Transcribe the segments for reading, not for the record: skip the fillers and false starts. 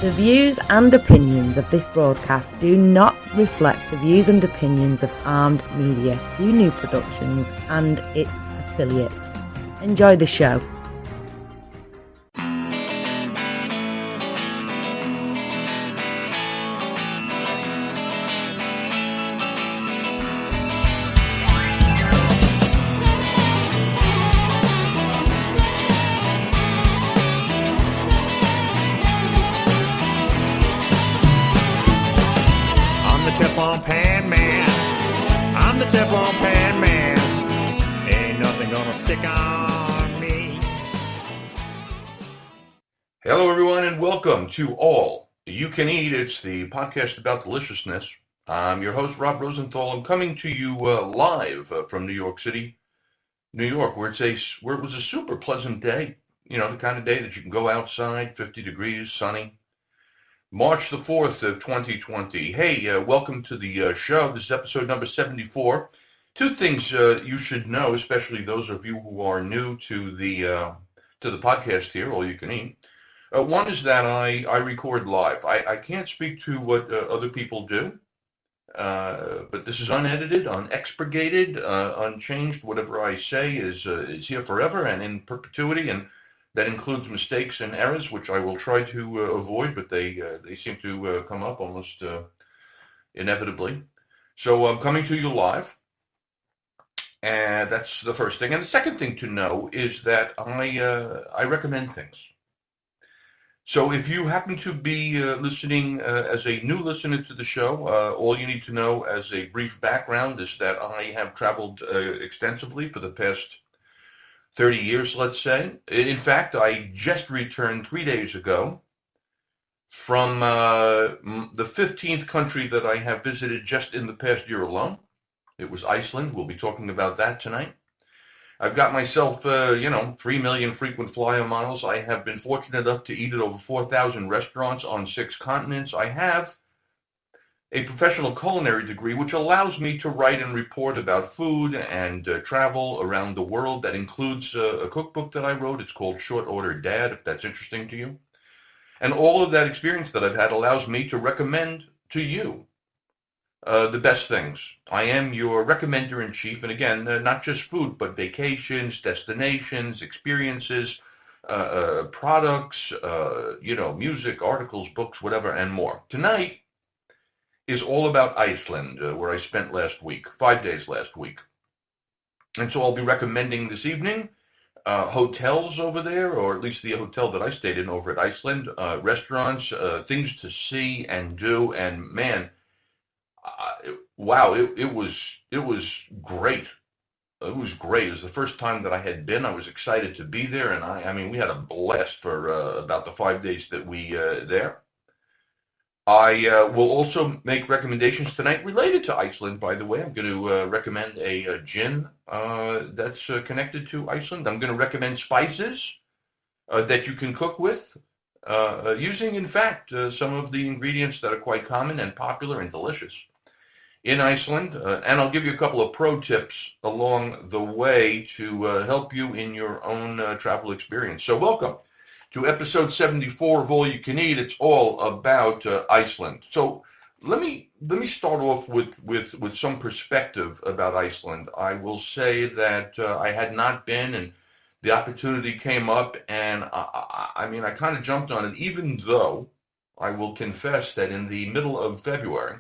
The views and opinions of this broadcast do not reflect the views and opinions of Armed Media, New Productions and its affiliates. Enjoy the show. Teflon Pan Man. I'm the Teflon Pan Man. Ain't nothing gonna stick on me. Hello, everyone, and welcome to All You Can Eat. It's the podcast about deliciousness. I'm your host, Rob Rosenthal. I'm coming to you live from New York City, New York, where it was a super pleasant day. You know, the kind of day that you can go outside, 50 degrees, sunny. March the 4th of 2020. Hey, welcome to the show. This is episode number 74. Two things you should know, especially those of you who are new to the podcast here, All You Can Eat. One is that I record live. I can't speak to what other people do, but this is unedited, unexpurgated, unchanged. Whatever I say is here forever and in perpetuity, and that includes mistakes and errors, which I will try to avoid, but they seem to come up almost inevitably. So I'm coming to you live, and that's the first thing. And the second thing to know is that I recommend things. So if you happen to be listening as a new listener to the show, all you need to know as a brief background is that I have traveled extensively for the past 30 years, let's say. In fact, I just returned 3 days ago from the 15th country that I have visited just in the past year alone. It was Iceland. We'll be talking about that tonight. I've got myself, 3 million frequent flyer miles. I have been fortunate enough to eat at over 4,000 restaurants on 6 continents. I have a professional culinary degree, which allows me to write and report about food and travel around the world. That includes a cookbook that I wrote. It's called Short Order Dad, if that's interesting to you. And all of that experience that I've had allows me to recommend to you the best things. I am your recommender in chief, and again, not just food, but vacations, destinations, experiences, products, music, articles, books, whatever, and more. Tonight is all about Iceland, where I spent last week, 5 days last week. And so I'll be recommending this evening hotels over there, or at least the hotel that I stayed in over at Iceland, restaurants, things to see and do, and man, wow, it was great. It was great. It was the first time that I had been. I was excited to be there, and I mean, we had a blast for about the 5 days that we there. I will also make recommendations tonight related to Iceland, by the way. I'm going to recommend a gin that's connected to Iceland. I'm going to recommend spices that you can cook with using, in fact, some of the ingredients that are quite common and popular and delicious in Iceland. And I'll give you a couple of pro tips along the way to help you in your own travel experience. So welcome to episode 74 of All You Can Eat. It's all about Iceland. So let me start off with some perspective about Iceland. I will say that I had not been, and the opportunity came up, and I kind of jumped on it, even though I will confess that in the middle of February,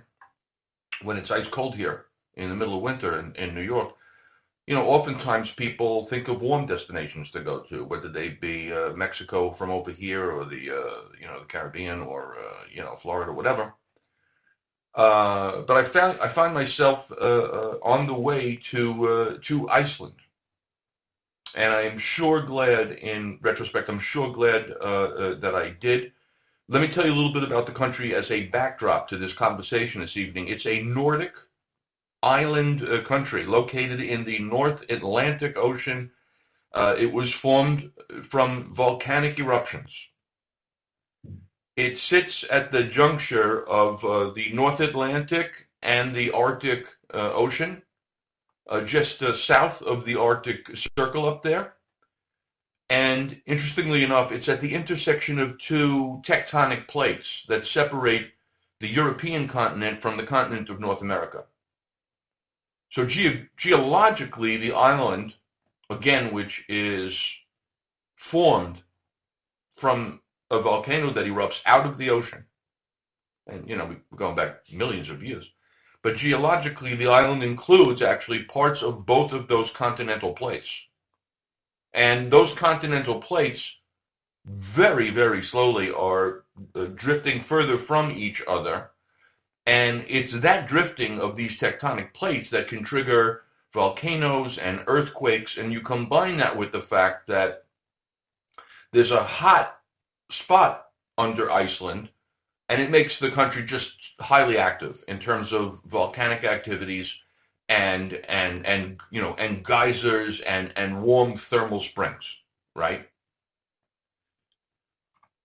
when it's ice cold here in the middle of winter in New York, oftentimes people think of warm destinations to go to, whether they be Mexico from over here, or the Caribbean, or Florida, whatever. But I find myself on the way to Iceland, and I am sure glad, in retrospect, that I did. Let me tell you a little bit about the country as a backdrop to this conversation this evening. It's a Nordic island country located in the North Atlantic Ocean. It was formed from volcanic eruptions. It sits at the juncture of the North Atlantic and the Arctic Ocean, just south of the Arctic Circle up there. And interestingly enough, it's at the intersection of two tectonic plates that separate the European continent from the continent of North America. So geologically, the island, again, which is formed from a volcano that erupts out of the ocean, and we're going back millions of years, but geologically, the island includes actually parts of both of those continental plates. And those continental plates very, very slowly are drifting further from each other. And it's that drifting of these tectonic plates that can trigger volcanoes and earthquakes. And you combine that with the fact that there's a hot spot under Iceland, and it makes the country just highly active in terms of volcanic activities and geysers and warm thermal springs, right?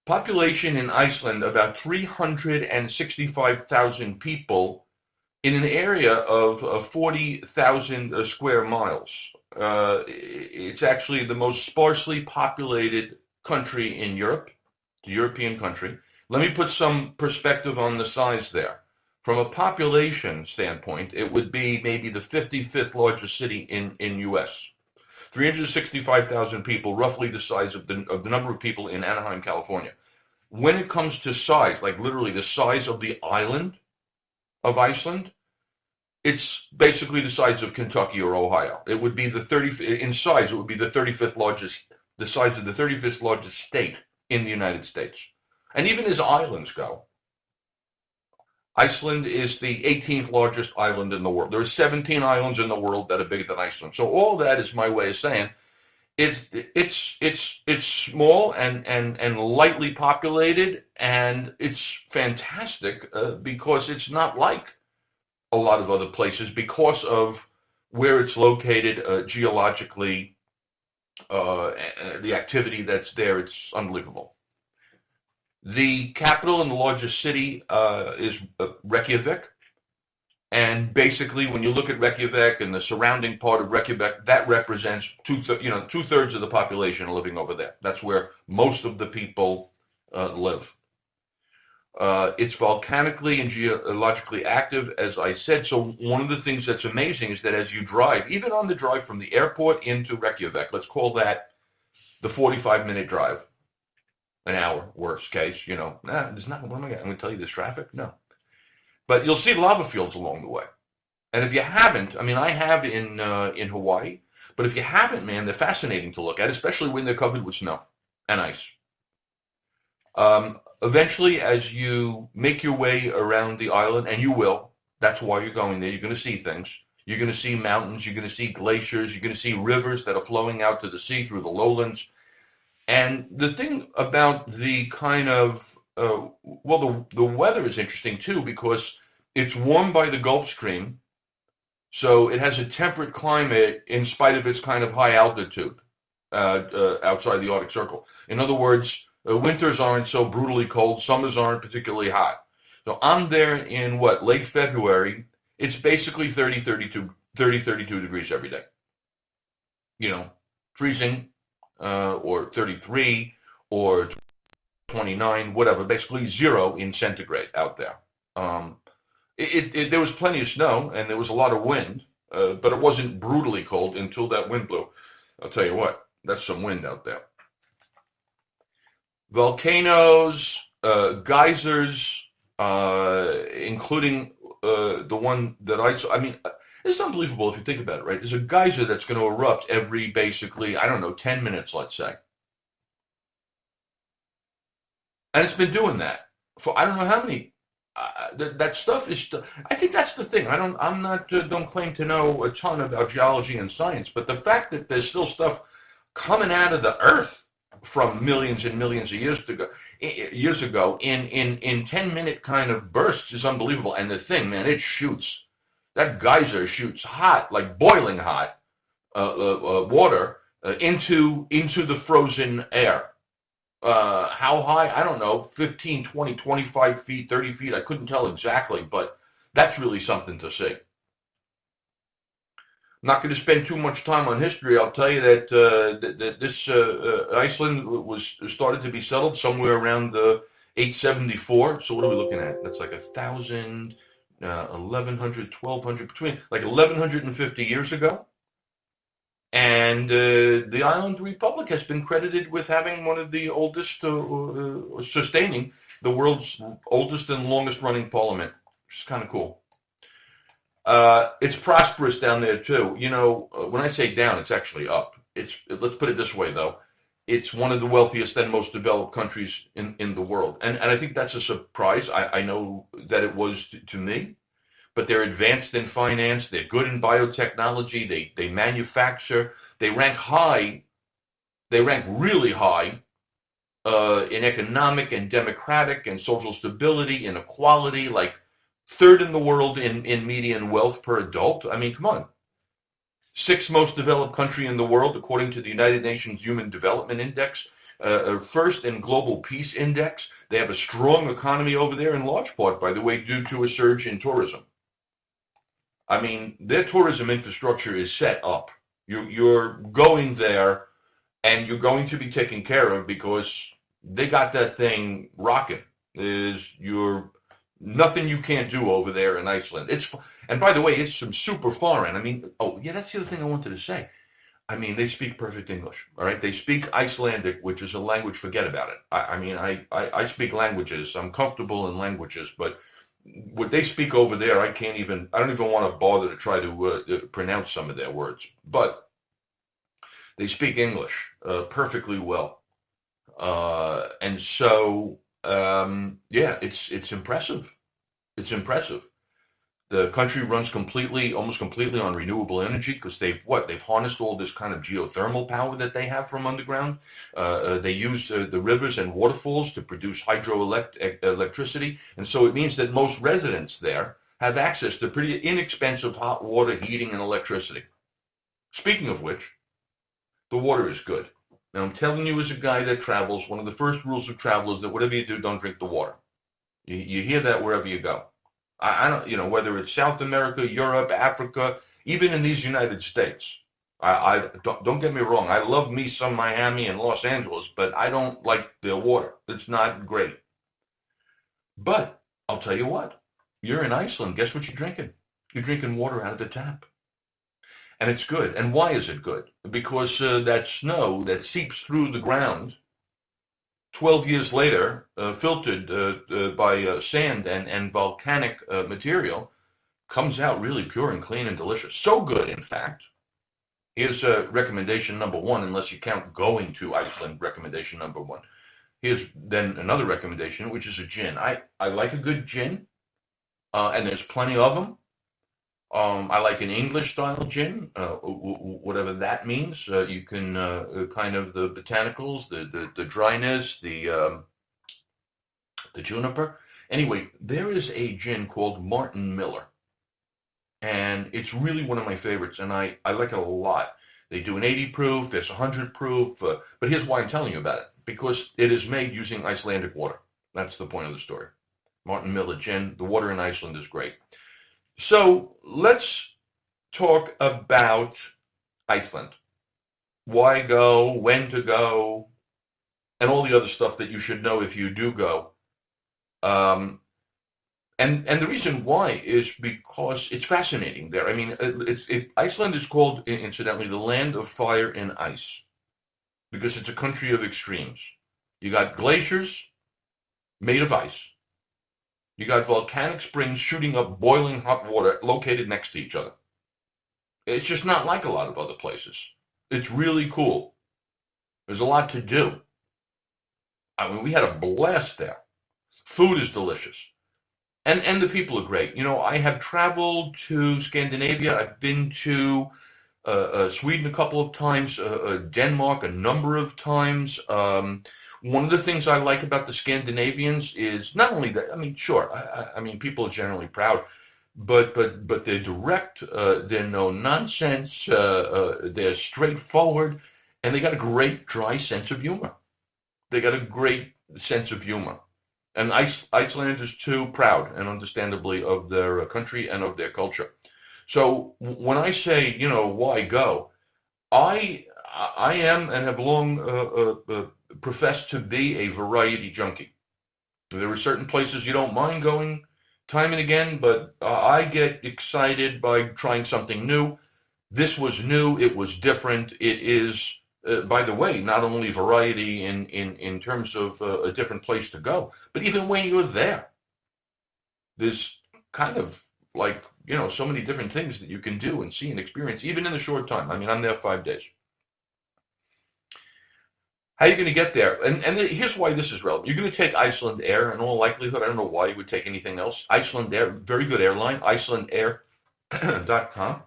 Population in Iceland, about 365,000 people in an area of 40,000 square miles. It's actually the most sparsely populated country in Europe, the European country. Let me put some perspective on the size there. From a population standpoint, it would be maybe the 55th largest city in U.S. 365,000 people, roughly the size of the number of people in Anaheim, California. When it comes to size, like literally the size of the island of Iceland, it's basically the size of Kentucky or Ohio. It would be in size, it would be the 35th largest, the size of the 35th largest state in the United States. And even as islands go, Iceland is the 18th largest island in the world. There are 17 islands in the world that are bigger than Iceland. So all that is my way of saying it's small and lightly populated, and it's fantastic because it's not like a lot of other places because of where it's located geologically, the activity that's there. It's unbelievable. The capital and the largest city is Reykjavik. And basically, when you look at Reykjavik and the surrounding part of Reykjavik, that represents two-thirds of the population living over there. That's where most of the people live. It's volcanically and geologically active, as I said. So one of the things that's amazing is that as you drive, even on the drive from the airport into Reykjavik, let's call that the 45-minute drive, an hour, worst case. There's not. What am I going to tell you? There's traffic? No. But you'll see lava fields along the way. And if you haven't, I have in Hawaii, but if you haven't, man, they're fascinating to look at, especially when they're covered with snow and ice. Eventually, as you make your way around the island, and you will, that's why you're going there, you're going to see things. You're going to see mountains, you're going to see glaciers, you're going to see rivers that are flowing out to the sea through the lowlands. And the thing about the kind of the weather is interesting too, because it's warmed by the Gulf Stream, so it has a temperate climate in spite of its kind of high altitude outside the Arctic Circle. In other words, winters aren't so brutally cold, summers aren't particularly hot. So I'm there in late February. It's basically 32 degrees every day. Freezing, or 33, or 29, whatever, basically zero in centigrade out there. There was plenty of snow and there was a lot of wind, but it wasn't brutally cold until that wind blew. I'll tell you what, that's some wind out there. Volcanoes, geysers, including the one that I saw. It's unbelievable if you think about it, right? There's a geyser that's going to erupt every, basically, 10 minutes, let's say. And it's been doing that for I don't know how many. That stuff is. I think that's the thing. Don't claim to know a ton about geology and science, but the fact that there's still stuff coming out of the earth from millions and millions of years ago in 10-minute kind of bursts is unbelievable. And the thing, man, it shoots. That geyser shoots hot, like boiling hot water into the frozen air. How high? I don't know, 15, 20, 25 feet, 30 feet. I couldn't tell exactly, but that's really something to see. Not going to spend too much time on history. I'll tell you that this Iceland was started to be settled somewhere around the 874. So what are we looking at? That's like 1,000, 1,100, 1,200, between like 1,150 years ago. And the island republic has been credited with having one of the oldest, sustaining the world's oldest and longest running parliament, which is kind of cool. It's prosperous down there too. You know, when I say down, it's actually up. Let's put it this way though. It's one of the wealthiest and most developed countries in the world. And I think that's a surprise. I know that it was to me, but they're advanced in finance. They're good in biotechnology. They manufacture. They rank high. They rank really high in economic and democratic and social stability, inequality, like third in the world in median wealth per adult. I mean, come on. Sixth most developed country in the world, according to the United Nations Human Development Index. First in Global Peace Index. They have a strong economy over there, in large part, by the way, due to a surge in tourism. I mean, their tourism infrastructure is set up. You're going there, and you're going to be taken care of because they got that thing rocking. You're nothing you can't do over there in Iceland. And by the way, it's some super foreign. I mean, oh yeah, that's the other thing I wanted to say. I mean, they speak perfect English. All right, they speak Icelandic, which is a language. Forget about it. I speak languages. I'm comfortable in languages, but what they speak over there, I don't even want to bother to try to pronounce some of their words. But they speak English perfectly well, and so. Yeah, it's impressive. It's impressive. The country runs almost completely on renewable energy because they've harnessed all this kind of geothermal power that they have from underground. They use the rivers and waterfalls to produce hydroelectricity, and so it means that most residents there have access to pretty inexpensive hot water, heating, and electricity. Speaking of which, the water is good. Now, I'm telling you as a guy that travels, one of the first rules of travel is that whatever you do, don't drink the water. You hear that wherever you go. I don't, whether it's South America, Europe, Africa, even in these United States. Don't get me wrong. I love me some Miami and Los Angeles, but I don't like the water. It's not great. But I'll tell you what, you're in Iceland. Guess what you're drinking? You're drinking water out of the tap. And it's good. And why is it good? Because that snow that seeps through the ground 12 years later, filtered by sand and volcanic material, comes out really pure and clean and delicious. So good, in fact. Here's recommendation number one, unless you count going to Iceland, recommendation number one. Here's then another recommendation, which is a gin. I like a good gin, and there's plenty of them. I like an English style gin, whatever that means. You can kind of the botanicals, the dryness, the juniper. Anyway, there is a gin called Martin Miller, and it's really one of my favorites, and I like it a lot. They do an 80 proof, there's 100 proof, but here's why I'm telling you about it, because it is made using Icelandic water. That's the point of the story. Martin Miller gin, the water in Iceland is great. So let's talk about Iceland. Why go, when to go, and all the other stuff that you should know if you do go. And the reason why is because it's fascinating there. I mean, Iceland is called, incidentally, the land of fire and ice because it's a country of extremes. You got glaciers made of ice. You got volcanic springs shooting up boiling hot water located next to each other. It's just not like a lot of other places. It's really cool. There's a lot to do. I mean, we had a blast there. Food is delicious. And the people are great. You know, I have traveled to Scandinavia. I've been to Sweden a couple of times, Denmark a number of times. One of the things I like about the Scandinavians is not only that, I mean, sure, I mean, people are generally proud, but they're direct, they're no nonsense, they're straightforward, and they got a great dry sense of humor. They got a great sense of humor. And Icelanders too proud, and understandably, of their country and of their culture. So when I say, why go, I I am and have long professed to be a variety junkie. There are certain places you don't mind going time and again, but I get excited by trying something new. This was new. It was different. It is, by the way, not only variety in terms of a different place to go, but even when you're there, there's kind of like, so many different things that you can do and see and experience, even in a short time. I mean, I'm there 5 days. How are you going to get there? And here's why this is relevant. You're going to take Iceland Air in all likelihood. I don't know why you would take anything else. Iceland Air, very good airline, icelandair.com.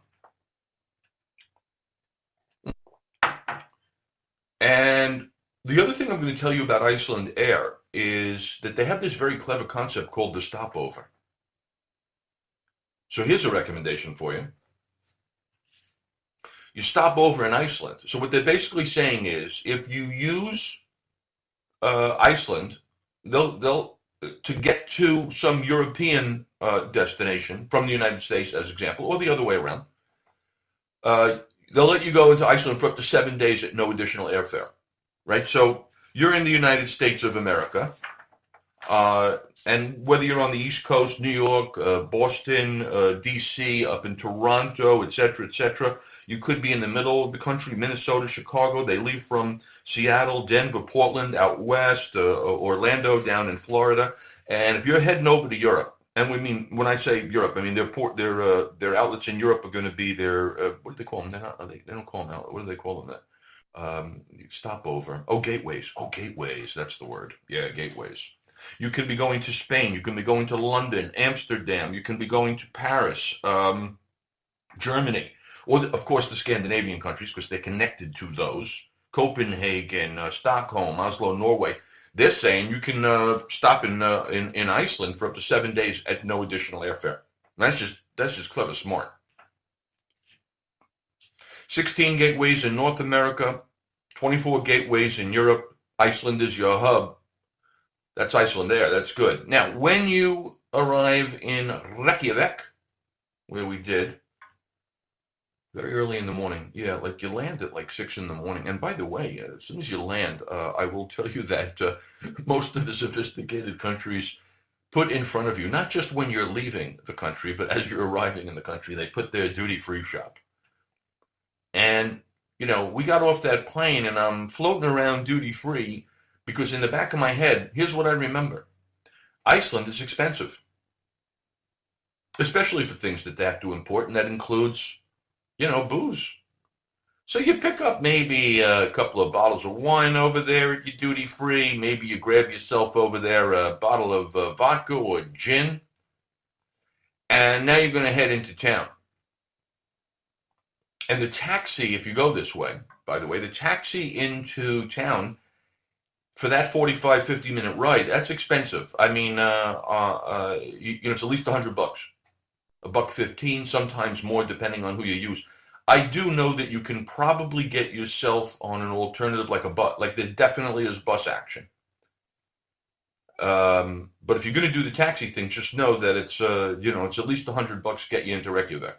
And the other thing I'm going to tell you about Iceland Air is that they have this very clever concept called the stopover. So here's a recommendation for you. You stop over in Iceland. So what they're basically saying is, if you use Iceland, they'll to get to some European destination from the United States, as example, or the other way around. They'll let you go into Iceland for up to 7 days at no additional airfare, right? So you're in the United States of America, and whether you're on the East Coast, New York, Boston, D.C., up in Toronto, etc., you could be in the middle of the country, Minnesota, Chicago. They leave from Seattle, Denver, Portland, out west, Orlando, down in Florida. And if you're heading over to Europe, and when I say Europe, I mean their outlets in Europe are going to be their what do they call them? They don't call them outlets. What do they call them? Stopover. Gateways. Gateways. That's the word. Yeah, gateways. You can be going to Spain. You can be going to London, Amsterdam. You can be going to Paris, Germany, or of course the Scandinavian countries because they're connected to those. Copenhagen, Stockholm, Oslo, Norway. They're saying you can stop in Iceland for up to 7 days at no additional airfare. That's just clever, smart. 16 gateways in North America, 24 gateways in Europe. Iceland is your hub. That's Iceland Air. That's good. Now, when you arrive in Reykjavik, where we did, very early in the morning, yeah, like you land at like 6 in the morning. And by the way, as soon as you land, I will tell you that most of the sophisticated countries put in front of you, not just when you're leaving the country, but as you're arriving in the country, they put their duty-free shop. And, we got off that plane and I'm floating around duty-free because in the back of my head, here's what I remember. Iceland is expensive, especially for things that they have to import, and that includes, booze. So you pick up maybe a couple of bottles of wine over there at your duty-free. Maybe you grab yourself over there a bottle of vodka or gin. And now you're going to head into town. And the taxi, if you go this way, by the way, the taxi into town for that 45, 50-minute ride, that's expensive. I mean, it's at least $100. $1.15, sometimes more, depending on who you use. I do know that you can probably get yourself on an alternative like a bus. Like there definitely is bus action. But if you're going to do the taxi thing, just know that it's it's at least $100 to get you into Reykjavik.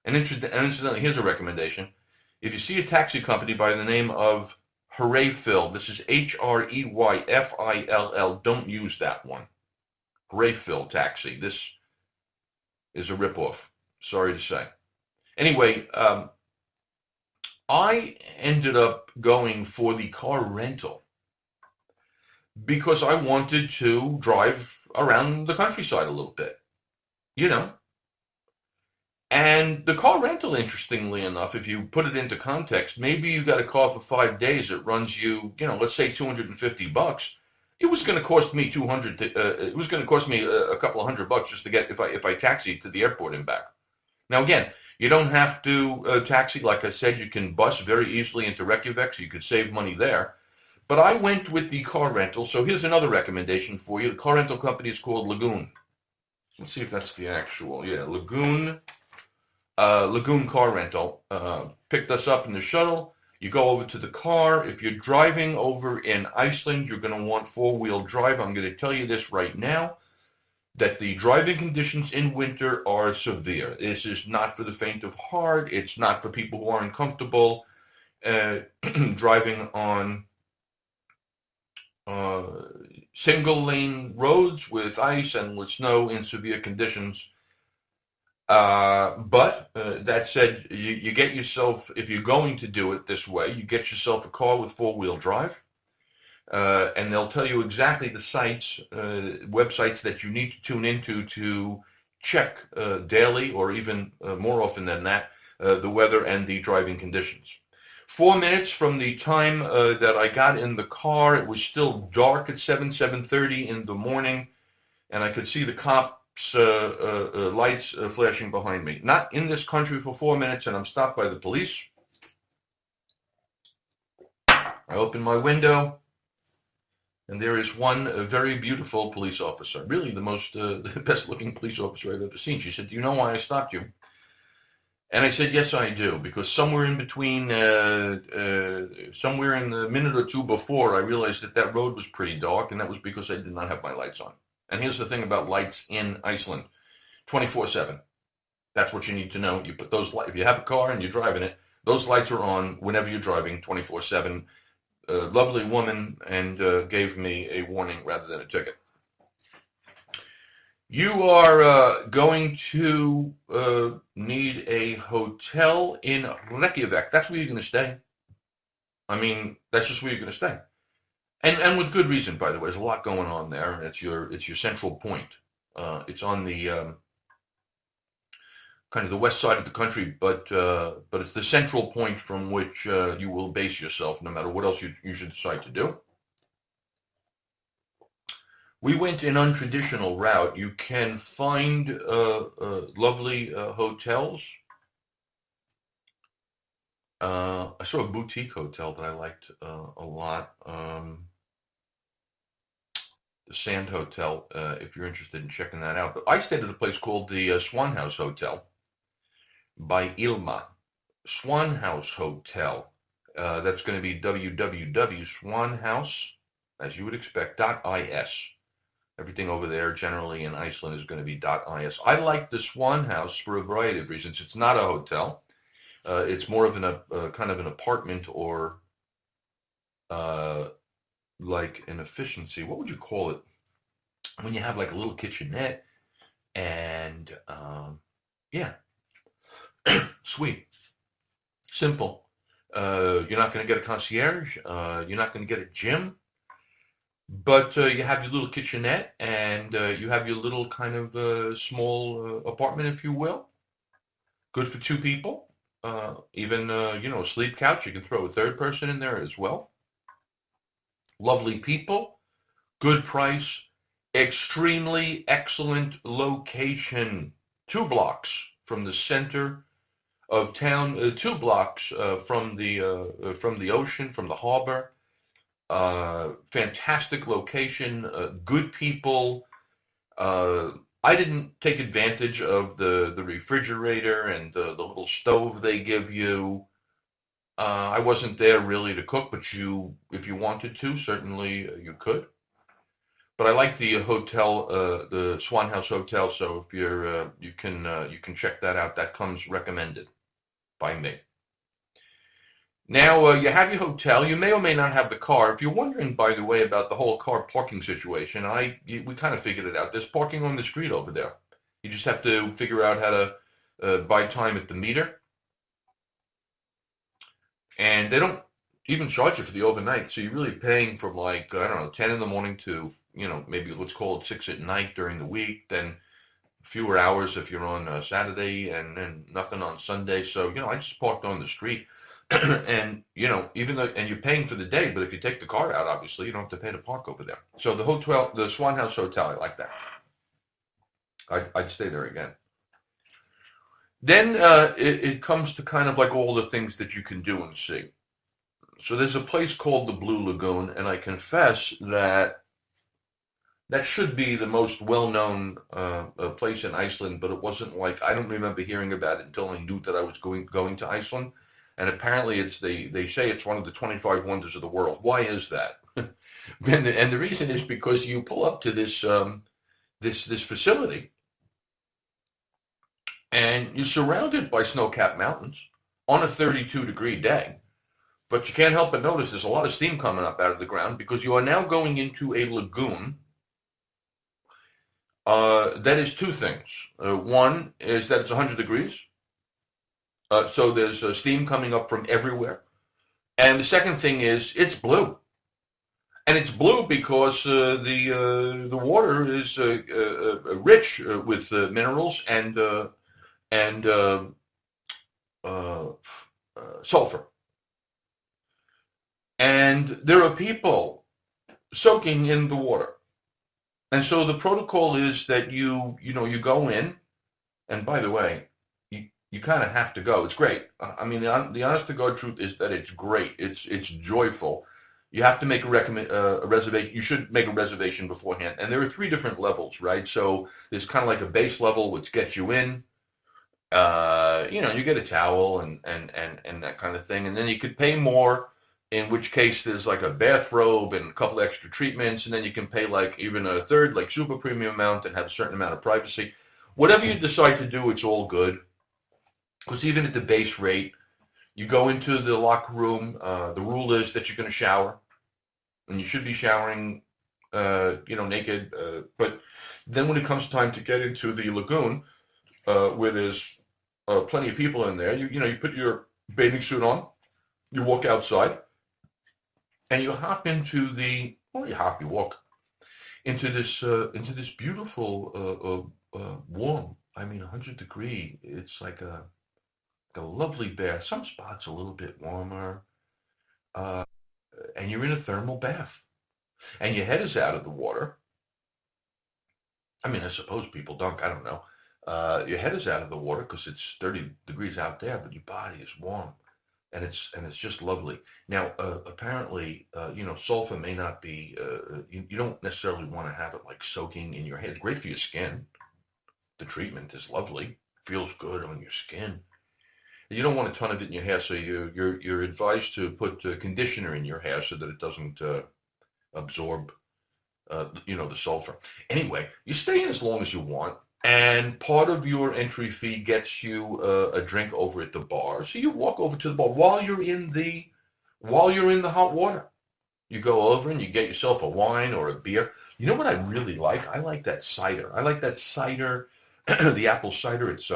And incidentally, here's a recommendation: if you see a taxi company by the name of Hreyfill, this is Hreyfill, don't use that one. Hreyfill taxi. This is a ripoff. Sorry to say. Anyway, I ended up going for the car rental because I wanted to drive around the countryside a little bit, And the car rental, interestingly enough, if you put it into context, maybe you got a car for 5 days. It runs you, let's say $250. It was going to cost me it was going to cost me a couple of $100 just to get if I taxied to the airport and back. Now again, you don't have to taxi. Like I said, you can bus very easily into Reykjavik, so you could save money there. But I went with the car rental. So here's another recommendation for you. The car rental company is called Lagoon. Let's see if that's the actual. Yeah, Lagoon Car Rental. Picked us up in the shuttle. You go over to the car. If you're driving over in Iceland, you're going to want 4-wheel drive. I'm going to tell you this right now. that the driving conditions in winter are severe. This is not for the faint of heart. It's not for people who aren't comfortable driving on single lane roads with ice and with snow in severe conditions. But that said, you get yourself, if you're going to do it this way, you get yourself a car with four-wheel drive. And they'll tell you exactly the sites, websites that you need to tune into to check daily, or even more often than that, the weather and the driving conditions. 4 minutes from the time that I got in the car, it was still dark at 7:30 in the morning, and I could see the cops' lights flashing behind me. Not in this country for 4 minutes, and I'm stopped by the police. I open my window. And there is one very beautiful police officer, really the best-looking police officer I've ever seen. She said, "Do you know why I stopped you?" And I said, "Yes, I do, because somewhere in between, somewhere in the minute or two before, I realized that road was pretty dark, and that was because I did not have my lights on." And here's the thing about lights in Iceland: 24/7. That's what you need to know. You put those lights, if you have a car and you're driving it, those lights are on whenever you're driving, 24/7. Lovely woman, and gave me a warning rather than a ticket. You are going to need a hotel in Reykjavik. That's where you're going to stay. I mean, that's just where you're going to stay, and with good reason, by the way. There's a lot going on there, and it's your central point. It's on the kind of the west side of the country, but it's the central point from which you will base yourself, no matter what else you should decide to do. We went an untraditional route. You can find lovely hotels. I saw a boutique hotel that I liked a lot. The Sand Hotel, if you're interested in checking that out. But I stayed at a place called the Swan House Hotel by Ilma. Swan House Hotel. That's going to be www.swanhouse, as you would expect, .is. Everything over there, generally in Iceland, is going to be .is. I like the Swan House for a variety of reasons. It's not a hotel. It's more of kind of an apartment, or like an efficiency. What would you call it? When you have like a little kitchenette and yeah. Sweet. Simple. You're not going to get a concierge. You're not going to get a gym. But you have your little kitchenette, and you have your little kind of small apartment, if you will. Good for two people. Even, a sleep couch. You can throw a third person in there as well. Lovely people. Good price. Extremely excellent location. 2 blocks from the center of town, 2 blocks from the ocean, from the harbor. Fantastic location, good people. I didn't take advantage of the refrigerator and the little stove they give you. I wasn't there really to cook, but if you wanted to, certainly you could. But I like the hotel, the Swan House Hotel. So if you can check that out. That comes recommended by me. Now, you have your hotel. You may or may not have the car. If you're wondering, by the way, about the whole car parking situation, we kind of figured it out. There's parking on the street over there. You just have to figure out how to buy time at the meter. And they don't even charge you for the overnight. So you're really paying from 10 in the morning to, maybe let's call it 6 at night during the week. Then fewer hours if you're on Saturday, and nothing on Sunday. So, I just parked on the street. And even though, and you're paying for the day, but if you take the car out, obviously you don't have to pay to park over there. So the Swan House Hotel, I like that. I'd stay there again. Then it comes to kind of like all the things that you can do and see. So there's a place called the Blue Lagoon, and I confess that should be the most well-known place in Iceland, but it wasn't I don't remember hearing about it until I knew that I was going to Iceland. And apparently they say it's one of the 25 wonders of the world. Why is that? And the reason is because you pull up to this this facility, and you're surrounded by snow-capped mountains on a 32-degree day. But you can't help but notice there's a lot of steam coming up out of the ground because you are now going into a lagoon that is two things. One is that it's 100 degrees, so there's steam coming up from everywhere. And the second thing is it's blue. And it's blue because the water is rich with minerals and sulfur. And there are people soaking in the water. And so the protocol is that you go in, and by the way, you kind of have to go. It's great. I mean, the honest to God truth is that it's great. It's joyful. You have to make a reservation. You should make a reservation beforehand. And there are 3 different levels, right? So there's kind of like a base level, which gets you in. You get a towel and that kind of thing. And then you could pay more, in which case there's like a bathrobe and a couple extra treatments. And then you can pay like even a third, like super premium amount and have a certain amount of privacy. Whatever you decide to do, it's all good. Because even at the base rate, you go into the locker room. The rule is that you're going to shower. And you should be showering, naked. But then when it comes time to get into the lagoon, where there's plenty of people in there, you put your bathing suit on, you walk outside, and you hop into you walk into this beautiful, warm, 100 degree. It's like a lovely bath. Some spots a little bit warmer. And you're in a thermal bath. And your head is out of the water. I suppose people dunk, I don't know. Your head is out of the water because it's 30 degrees out there, but your body is warm. And it's just lovely. Now, apparently, sulfur may not be, you don't necessarily want to have it like soaking in your head. It's great for your skin. The treatment is lovely. Feels good on your skin. You don't want a ton of it in your hair, so you're advised to put conditioner in your hair so that it doesn't absorb, the sulfur. Anyway, you stay in as long as you want, and part of your entry fee gets you a drink over at the bar. So you walk over to the bar while you're in the hot water. You go over and you get yourself a wine or a beer. You know what I really like? I like that cider. The apple cider. It's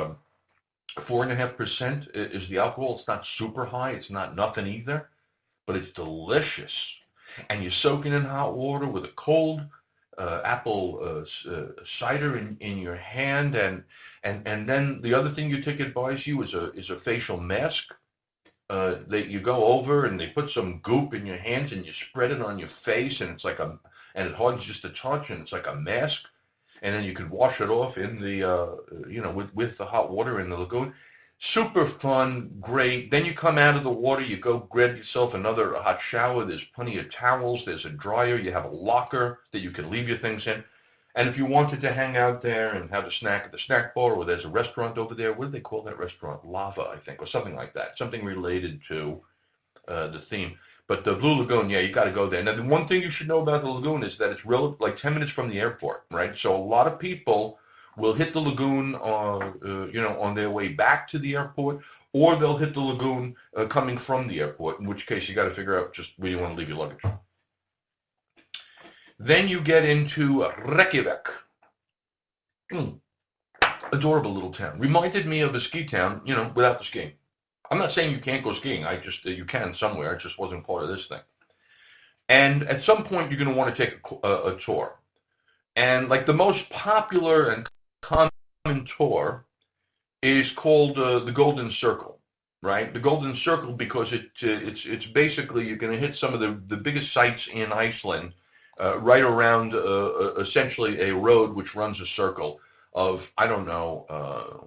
4.5% is the alcohol. It's not super high. It's not nothing either, but it's delicious. And you're soaking in hot water with a cold apple cider in your hand, and then the other thing your ticket buys you is a facial mask. That you go over and they put some goop in your hands and you spread it on your face, and and it hardens just a touch, and it's like a mask. And then you could wash it off in the, with the hot water in the lagoon. Super fun, great. Then you come out of the water, you go grab yourself another hot shower. There's plenty of towels. There's a dryer. You have a locker that you can leave your things in. And if you wanted to hang out there and have a snack at the snack bar, or there's a restaurant over there, what do they call that restaurant? Lava, I think, or something like that. Something related to the theme. But the Blue Lagoon, yeah, you got to go there. Now, the one thing you should know about the lagoon is that it's like 10 minutes from the airport, right? So a lot of people will hit the lagoon, on their way back to the airport, or they'll hit the lagoon coming from the airport, in which case you got to figure out just where you want to leave your luggage. Then you get into Reykjavik. Adorable little town. Reminded me of a ski town, without the skiing. I'm not saying you can't go skiing. You can somewhere. It just wasn't part of this thing. And at some point, you're going to want to take a tour. And like the most popular and common tour is called the Golden Circle, right? The Golden Circle because it's basically you're going to hit some of the biggest sites in Iceland right around essentially a road which runs a circle of, I don't know,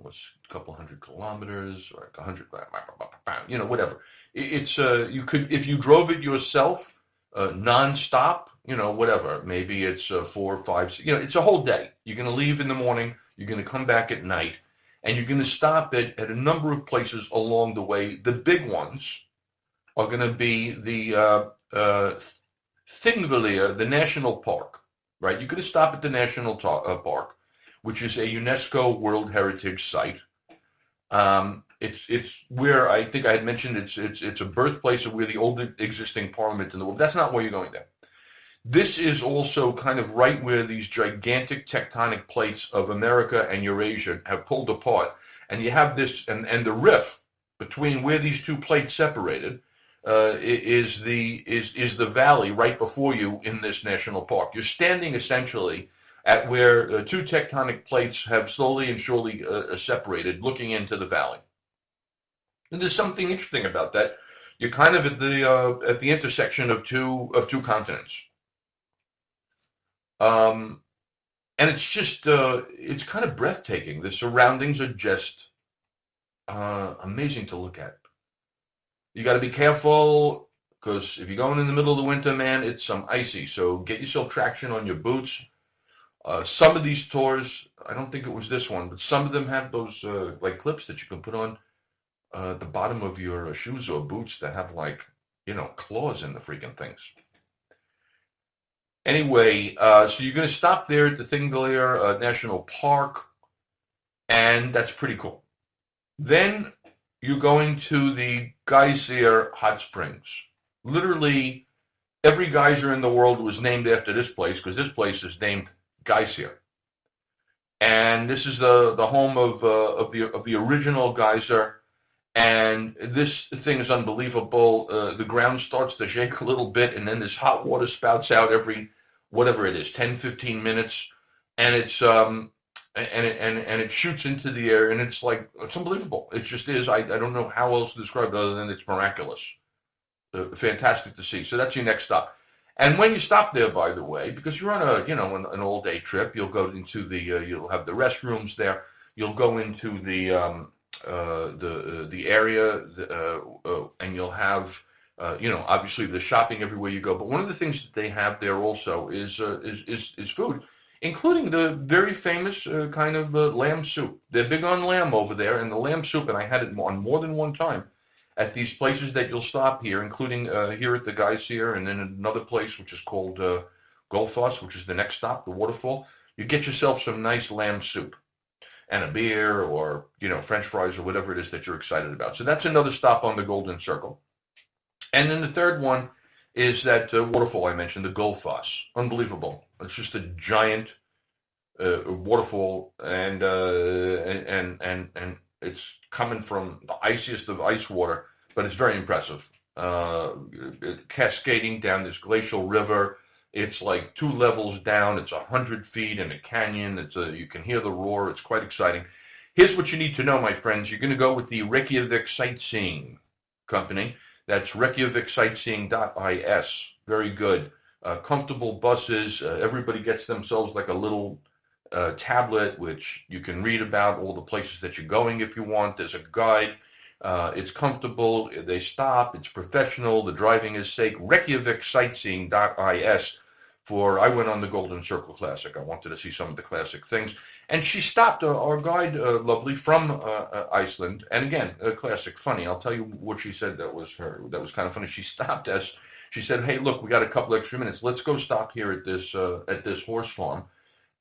what's a couple hundred kilometers, or like 100, whatever. It's you could, if you drove it yourself, nonstop, whatever. Maybe it's 4 or 5, it's a whole day. You're going to leave in the morning, you're going to come back at night, and you're going to stop at a number of places along the way. The big ones are going to be the Thingvellir, the national park. right? You're going to stop at the national park, which is a UNESCO World Heritage Site. It's where I think I had mentioned it's a birthplace of where the oldest existing parliament in the world. That's not where you're going there. This is also kind of right where these gigantic tectonic plates of America and Eurasia have pulled apart, and you have this and the rift between where these two plates separated is the valley right before you in this national park. You're standing essentially at where two tectonic plates have slowly and surely separated, looking into the valley. And there's something interesting about that. You're kind of at the intersection of two continents, and it's just it's kind of breathtaking. The surroundings are just amazing to look at. You got to be careful because if you're going in the middle of the winter, man, it's some icy. So get yourself traction on your boots. Some of these tours, I don't think it was this one, but some of them have those like clips that you can put on the bottom of your shoes or boots that have like, claws in the freaking things. Anyway, so you're going to stop there at the Thingvellir National Park, and that's pretty cool. Then you're going to the Geyser Hot Springs. Literally, every geyser in the world was named after this place because this place is named Geyser, and this is the home of the original geyser. And this thing is unbelievable. The ground starts to shake a little bit, and then this hot water spouts out every whatever it is, 10, 15 minutes, and it's and it shoots into the air, and it's unbelievable. It just is. I don't know how else to describe it other than it's miraculous. Fantastic to see. So that's your next stop. And when you stop there, by the way, because you're on an all-day trip, you'll go into you'll have the restrooms there. You'll go into the area, and you'll have obviously the shopping everywhere you go. But one of the things that they have there also is food, including the very famous kind of lamb soup. They're big on lamb over there, and the lamb soup, and I had it on more than one time at these places that you'll stop here, including here at the Geyser, and then another place which is called Gullfoss, which is the next stop, the waterfall. You get yourself some nice lamb soup and a beer, or French fries, or whatever it is that you're excited about. So that's another stop on the Golden Circle. And then the third one is that waterfall I mentioned, the Gullfoss. Unbelievable. It's just a giant waterfall, and it's coming from the iciest of ice water, but it's very impressive. Cascading down this glacial river. It's like 2 levels down. It's 100 feet in a canyon. You can hear the roar. It's quite exciting. Here's what you need to know, my friends. You're going to go with the Reykjavik Sightseeing Company. That's ReykjavikSightseeing.is. Very good. Comfortable buses. Everybody gets themselves like a little tablet, which you can read about all the places that you're going if you want. There's a guide. It's comfortable. They stop. It's professional. The driving is safe. ReykjavikSightseeing.is. I went on the Golden Circle Classic. I wanted to see some of the classic things. And she stopped, our guide, Lovely, from Iceland. And again, classic, funny. I'll tell you what she said that was kind of funny. She stopped us. She said, hey, look, we got a couple extra minutes. Let's go stop here at this horse farm.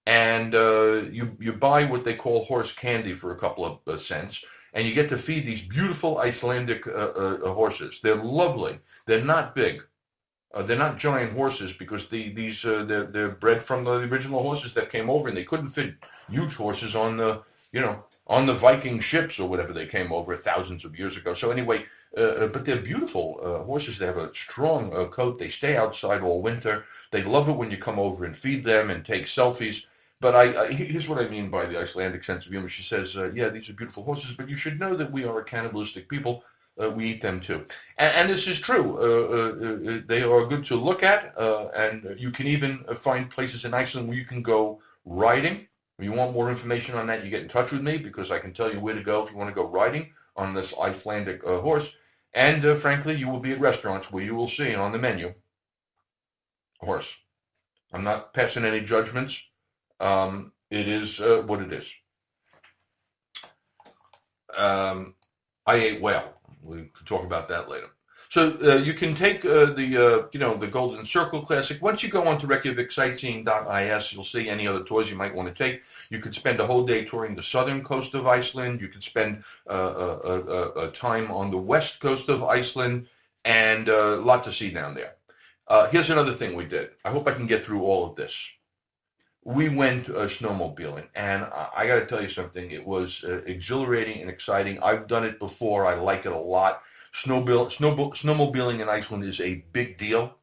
And you buy what they call horse candy for a couple of cents. And you get to feed these beautiful Icelandic horses. They're lovely. They're not big. They're not giant horses because they're bred from the original horses that came over, and they couldn't fit huge horses on the Viking ships or whatever they came over thousands of years ago. So anyway, but they're beautiful horses. They have a strong coat. They stay outside all winter. They love it when you come over and feed them and take selfies. But here's what I mean by the Icelandic sense of humor. She says, yeah, these are beautiful horses, but you should know that we are a cannibalistic people. We eat them too. And this is true. They are good to look at, and you can even find places in Iceland where you can go riding. If you want more information on that, you get in touch with me, because I can tell you where to go if you want to go riding on this Icelandic horse. And frankly, you will be at restaurants where you will see on the menu a horse. I'm not passing any judgments. It is what it is. I ate whale. We could talk about that later. So you can take the Golden Circle Classic. Once you go onto ReykjavikSightseeing.is, you'll see any other tours you might want to take. You could spend a whole day touring the southern coast of Iceland. You could spend time on the west coast of Iceland, and a lot to see down there. Here's another thing we did. I hope I can get through all of this. We went snowmobiling, and I got to tell you something. It was exhilarating and exciting. I've done it before. I like it a lot. Snowmobiling in Iceland is a big deal.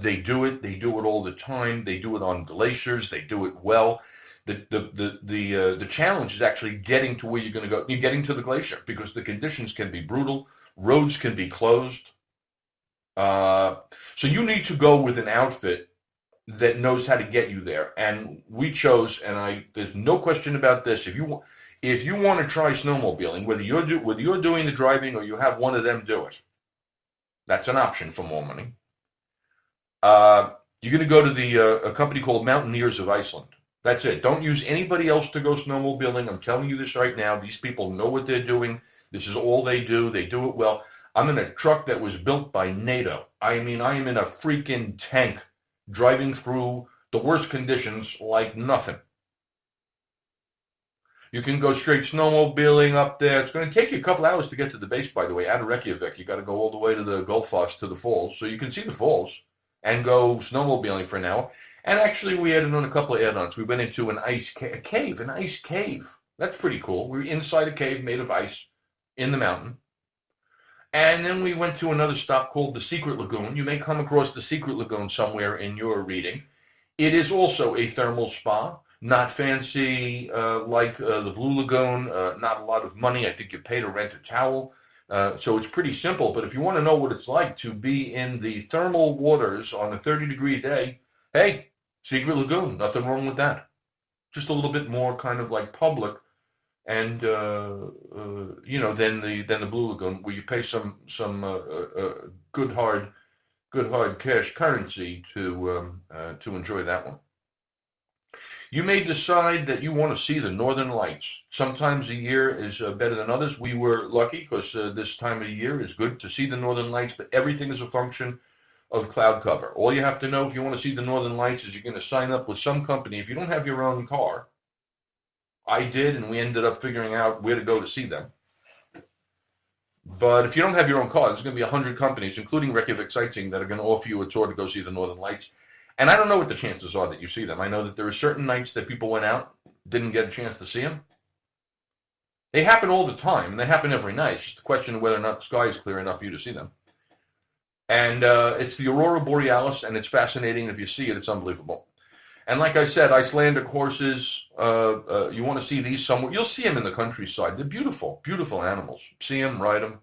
They do it. They do it all the time. They do it on glaciers. They do it well. The challenge is actually getting to where you're going to go. You're getting to the glacier because the conditions can be brutal. Roads can be closed. So you need to go with an outfit that knows how to get you there. And we chose, and there's no question about this. If you want to try snowmobiling, whether you're doing the driving or you have one of them do it, that's an option for more money. You're going to go to a company called Mountaineers of Iceland. That's it. Don't use anybody else to go snowmobiling. I'm telling you this right now. These people know what they're doing. This is all they do. They do it well. I'm in a truck that was built by NATO. I mean, I am in a freaking tank driving through the worst conditions like nothing. You can go straight snowmobiling up there. It's going to take you a couple hours to get to the base, by the way, out of Reykjavik. You got to go all the way to the Gullfoss, to the falls, so you can see the falls and go snowmobiling for an hour. And actually, we added on a couple of add-ons. We went into an ice cave. That's pretty cool. We were inside a cave made of ice in the mountain. And then we went to another stop called the Secret Lagoon. You may come across the Secret Lagoon somewhere in your reading. It is also a thermal spa, not fancy like the Blue Lagoon, not a lot of money. I think you pay to rent a towel. So it's pretty simple. But if you want to know what it's like to be in the thermal waters on a 30-degree day, hey, Secret Lagoon, nothing wrong with that. Just a little bit more kind of like public. And than the Blue Lagoon, where you pay some good hard cash currency to enjoy that one. You may decide that you want to see the Northern Lights. Sometimes a year is better than others. We were lucky because this time of year is good to see the Northern Lights, but everything is a function of cloud cover. All you have to know if you want to see the Northern Lights is you're going to sign up with some company. If you don't have your own car, I did, and we ended up figuring out where to go to see them. But if you don't have your own car, there's going to be 100 companies, including Reykjavik Sightseeing, that are going to offer you a tour to go see the Northern Lights. And I don't know what the chances are that you see them. I know that there are certain nights that people went out, didn't get a chance to see them. They happen all the time, and they happen every night. It's just a question of whether or not the sky is clear enough for you to see them. And it's the Aurora Borealis, and it's fascinating. If you see it, it's unbelievable. And like I said, Icelandic horses, you want to see these somewhere. You'll see them in the countryside. They're beautiful, beautiful animals. See them, ride them.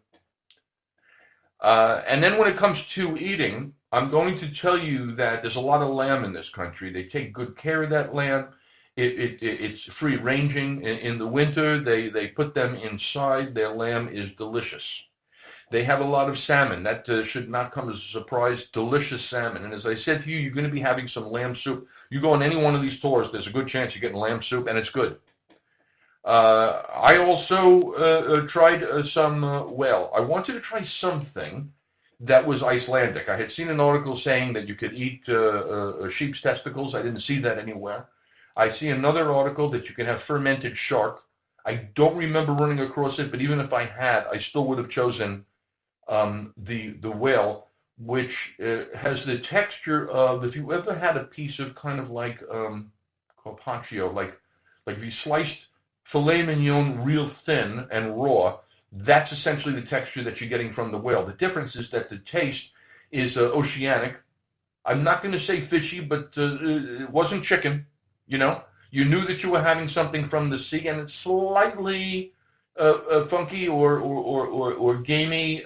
And then when it comes to eating, I'm going to tell you that there's a lot of lamb in this country. They take good care of that lamb. It's free ranging. In the winter, they put them inside. Their lamb is delicious. They have a lot of salmon. That should not come as a surprise. Delicious salmon. And as I said to you, you're going to be having some lamb soup. You go on any one of these tours, there's a good chance you're getting lamb soup, and it's good. I also tried some whale. I wanted to try something that was Icelandic. I had seen an article saying that you could eat sheep's testicles. I didn't see that anywhere. I see another article that you can have fermented shark. I don't remember running across it, but even if I had, I still would have chosen the whale, which has the texture of, if you ever had a piece of kind of like carpaccio, like if you sliced filet mignon real thin and raw, that's essentially the texture that you're getting from the whale. The difference is that the taste is oceanic. I'm not going to say fishy, but it wasn't chicken, you know. You knew that you were having something from the sea, and it's slightly funky or gamey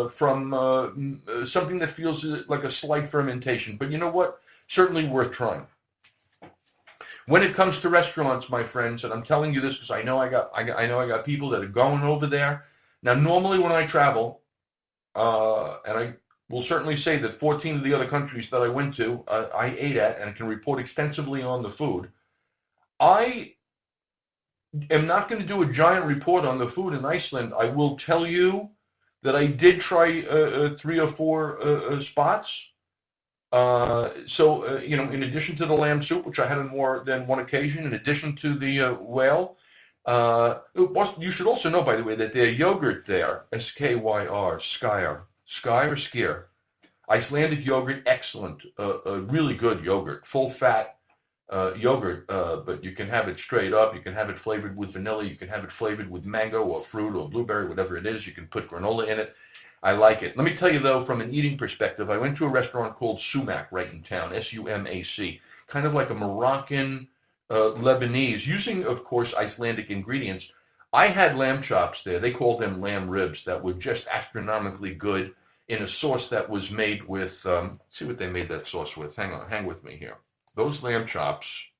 from something that feels like a slight fermentation. But you know what? Certainly worth trying. When it comes to restaurants, my friends, and I'm telling you this because I know I got people that are going over there. Now, normally when I travel, and I will certainly say that 14 of the other countries that I went to, I ate at and can report extensively on the food. I am not going to do a giant report on the food in Iceland. I will tell you that I did try 3 or 4 spots. In addition to the lamb soup, which I had on more than one occasion, in addition to the whale, you should also know, by the way, that their yogurt there, SKYR, Sky or Skier, Icelandic yogurt, excellent, really good yogurt, full fat yogurt, but you can have it straight up. You can have it flavored with vanilla. You can have it flavored with mango or fruit or blueberry, whatever it is. You can put granola in it. I like it. Let me tell you, though, from an eating perspective, I went to a restaurant called Sumac right in town, Sumac, kind of like a Moroccan Lebanese, using, of course, Icelandic ingredients. I had lamb chops there. They called them lamb ribs that were just astronomically good in a sauce that was made with, let's see what they made that sauce with. Hang with me here. Those lamb chops,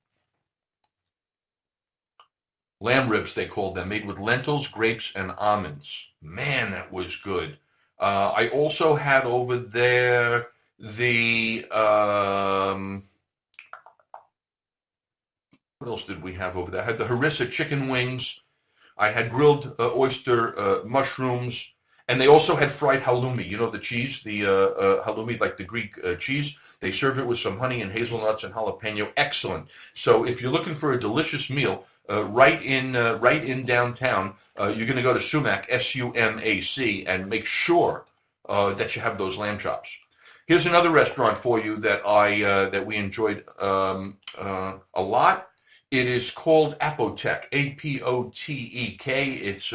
lamb ribs they called them, made with lentils, grapes, and almonds. Man, that was good. I also had over there the, what else did we have over there? I had the harissa chicken wings. I had grilled oyster mushrooms. And they also had fried halloumi, you know, the cheese, the halloumi, like the Greek cheese. They serve it with some honey and hazelnuts and jalapeno. Excellent. So if you're looking for a delicious meal, right in downtown, you're going to go to Sumac, Sumac, and make sure that you have those lamb chops. Here's another restaurant for you that we enjoyed a lot. It is called Apotek, Apotek. It's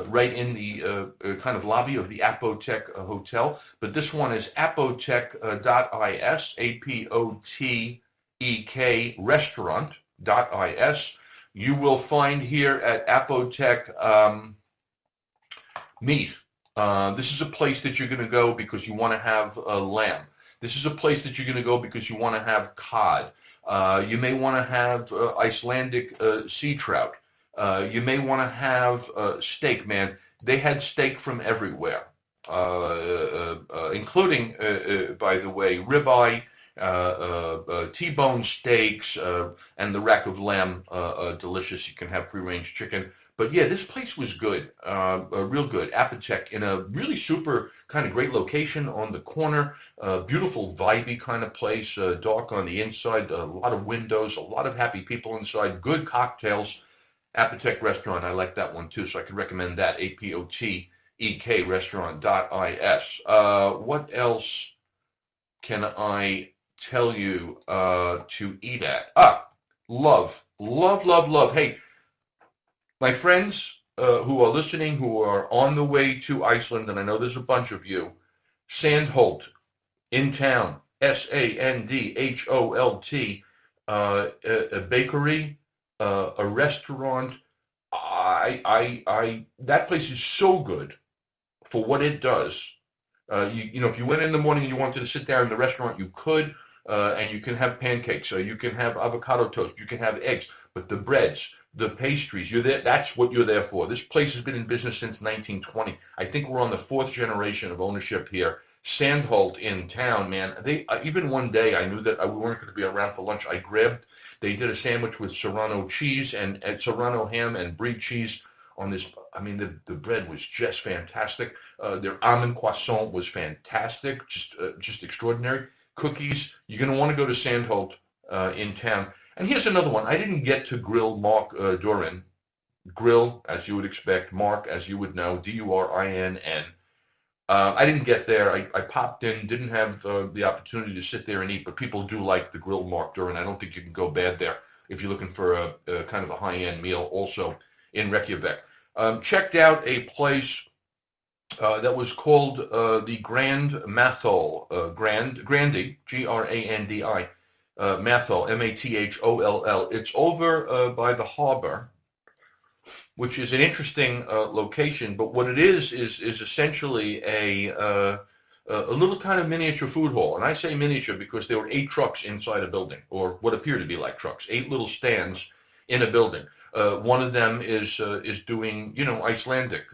right in the kind of lobby of the Apotek Hotel. But this one is apotek.is, Apotek restaurant.is. You will find here at Apotek meat. This is a place that you're going to go because you want to have lamb. This is a place that you're going to go because you want to have cod. You may want to have Icelandic sea trout. You may want to have steak, man. They had steak from everywhere, including, by the way, ribeye, T-bone steaks, and the rack of lamb, delicious. You can have free-range chicken. But yeah, this place was good, real good. Apotek in a really super kind of great location on the corner, beautiful vibey kind of place, dark on the inside, a lot of windows, a lot of happy people inside, good cocktails. Apotek restaurant, I like that one too, so I could recommend that, Apotek restaurant.is. What else can I tell you to eat at? Love. Hey, my friends who are listening, who are on the way to Iceland, and I know there's a bunch of you, Sandholt in town, Sandholt, a bakery, a restaurant. That place is so good for what it does. If you went in the morning and you wanted to sit there in the restaurant, you could, and you can have pancakes, you can have avocado toast, you can have eggs, but the breads, the pastries, you're there. That's what you're there for. This place has been in business since 1920. I think we're on the 4th generation of ownership here. Sandholt in town, man. They even one day I knew that we weren't going to be around for lunch. They did a sandwich with Serrano cheese and Serrano ham and brie cheese on this. I mean, the bread was just fantastic. Their almond croissant was fantastic, just extraordinary. Cookies. You're going to want to go to Sandholt in town. And here's another one. I didn't get to grill Mark Durin. Grill, as you would expect. Mark, as you would know, Durinn. I didn't get there. I popped in, didn't have the opportunity to sit there and eat, but people do like the grilled Mark Durin. I don't think you can go bad there if you're looking for a kind of a high-end meal also in Reykjavik. Checked out a place that was called the Grand Mathol, Grandi, Grandi, Mathol, Matholl. It's over by the harbor, which is an interesting location. But what it is essentially a little kind of miniature food hall. And I say miniature because there were 8 trucks inside a building, or what appear to be like trucks, 8 little stands in a building. One of them is doing, Icelandic,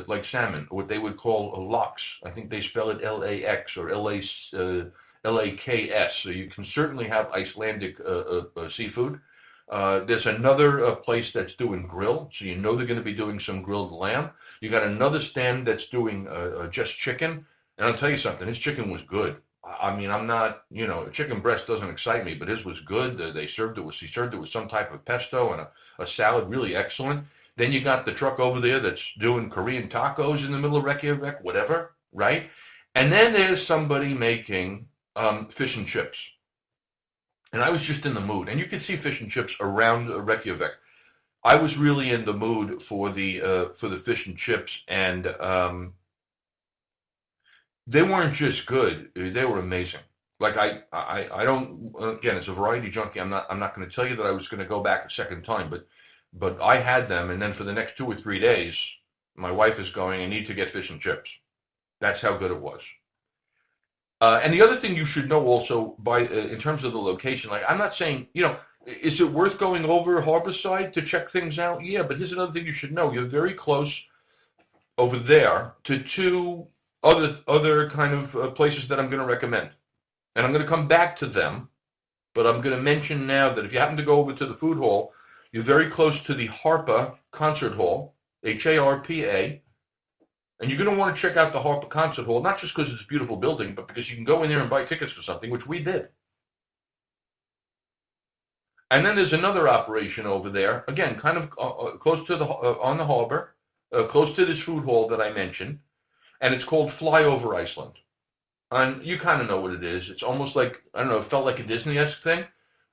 like salmon, what they would call a lox. I think they spell it Lax or Laks. So you can certainly have Icelandic seafood. There's another place that's doing grill, so you know they're going to be doing some grilled lamb. You got another stand that's doing just chicken, and I'll tell you something, his chicken was good. I mean, I'm not, chicken breast doesn't excite me, but his was good. He served it with some type of pesto and a salad, really excellent. Then you got the truck over there that's doing Korean tacos in the middle of Reykjavik, whatever, right? And then there's somebody making fish and chips. And I was just in the mood. And you can see fish and chips around Reykjavik. I was really in the mood for the fish and chips, and they weren't just good; they were amazing. Like I don't, again, as a variety junkie, I'm not going to tell you that I was going to go back a second time, but I had them, and then for the next 2 or 3 days, my wife is going, I need to get fish and chips. That's how good it was. And the other thing you should know also, in terms of the location, like I'm not saying, is it worth going over Harborside to check things out? Yeah, but here's another thing you should know. You're very close over there to two other kind of places that I'm going to recommend. And I'm going to come back to them, but I'm going to mention now that if you happen to go over to the food hall, you're very close to the Harpa Concert Hall, Harpa. And you're going to want to check out the Harpa Concert Hall, not just because it's a beautiful building, but because you can go in there and buy tickets for something, which we did. And then there's another operation over there, again, kind of close to on the harbor, close to this food hall that I mentioned, and it's called Flyover Iceland. And you kind of know what it is. It's almost like, I don't know, it felt like a Disney-esque thing.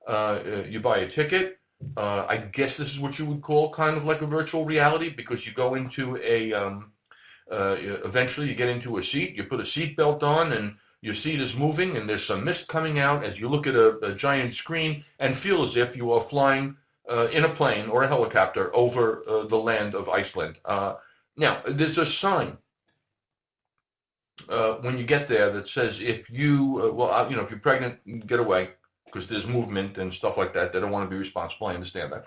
You buy a ticket. I guess this is what you would call kind of like a virtual reality, because you go into eventually you get into a seat, you put a seat belt on, and your seat is moving, and there's some mist coming out as you look at a giant screen and feel as if you are flying in a plane or a helicopter over the land of Iceland. Now, there's a sign when you get there that says if you, if you're pregnant, get away, because there's movement and stuff like that. They don't want to be responsible. I understand that.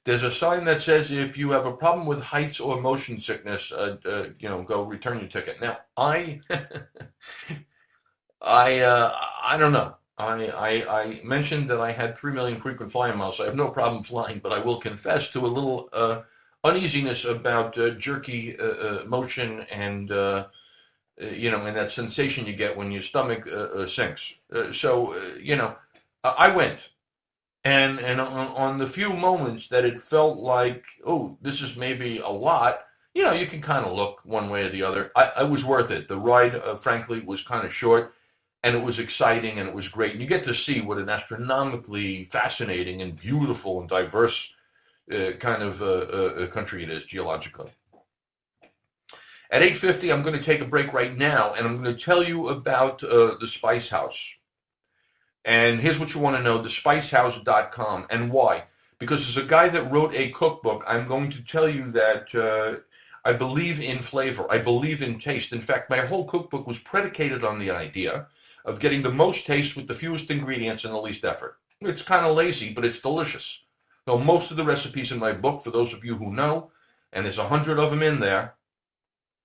There's a sign that says if you have a problem with heights or motion sickness, go return your ticket. Now, I don't know. I mentioned that I had 3 million frequent flyer miles, so I have no problem flying, but I will confess to a little uneasiness about jerky motion and, and that sensation you get when your stomach sinks. I went. And on the few moments that it felt like, oh, this is maybe a lot, you can kind of look one way or the other. I was worth it. The ride, frankly, was kind of short, and it was exciting, and it was great. And you get to see what an astronomically fascinating and beautiful and diverse kind of country it is geologically. At 8:50, I'm going to take a break right now, and I'm going to tell you about the Spice House. And here's what you want to know, thespicehouse.com. And why? Because as a guy that wrote a cookbook, I'm going to tell you that I believe in flavor. I believe in taste. In fact, my whole cookbook was predicated on the idea of getting the most taste with the fewest ingredients and the least effort. It's kind of lazy, but it's delicious. So most of the recipes in my book, for those of you who know, and there's 100 of them in there,